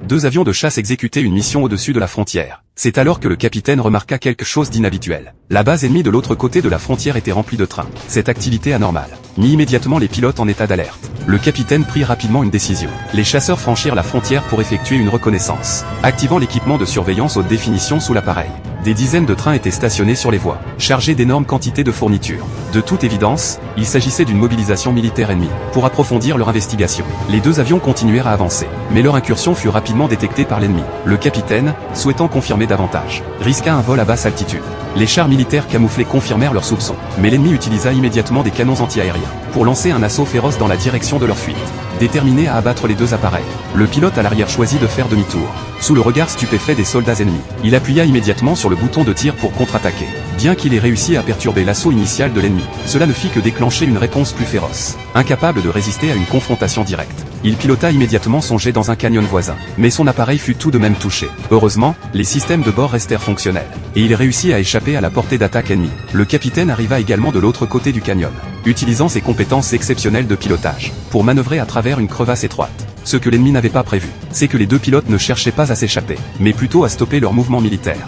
Deux avions de chasse exécutaient une mission au-dessus de la frontière. C'est alors que le capitaine remarqua quelque chose d'inhabituel. La base ennemie de l'autre côté de la frontière était remplie de trains. Cette activité anormale mit immédiatement les pilotes en état d'alerte. Le capitaine prit rapidement une décision. Les chasseurs franchirent la frontière pour effectuer une reconnaissance, activant l'équipement de surveillance haute définition sous l'appareil. Des dizaines de trains étaient stationnés sur les voies, chargés d'énormes quantités de fournitures. De toute évidence, il s'agissait d'une mobilisation militaire ennemie. Pour approfondir leur investigation, les deux avions continuèrent à avancer. Mais leur incursion fut rapidement détectée par l'ennemi. Le capitaine, souhaitant confirmer davantage, risqua un vol à basse altitude. Les chars militaires camouflés confirmèrent leurs soupçons, mais l'ennemi utilisa immédiatement des canons anti-aériens pour lancer un assaut féroce dans la direction de leur fuite. Déterminé à abattre les deux appareils, le pilote à l'arrière choisit de faire demi-tour. Sous le regard stupéfait des soldats ennemis, il appuya immédiatement sur le bouton de tir pour contre-attaquer. Bien qu'il ait réussi à perturber l'assaut initial de l'ennemi, cela ne fit que déclencher une réponse plus féroce. Incapable de résister à une confrontation directe, il pilota immédiatement son jet dans un canyon voisin, mais son appareil fut tout de même touché. Heureusement, les systèmes de bord restèrent fonctionnels, et il réussit à échapper à la portée d'attaque ennemie. Le capitaine arriva également de l'autre côté du canyon, utilisant ses compétences exceptionnelles de pilotage pour manœuvrer à travers une crevasse étroite. Ce que l'ennemi n'avait pas prévu, c'est que les deux pilotes ne cherchaient pas à s'échapper, mais plutôt à stopper leur mouvement militaire.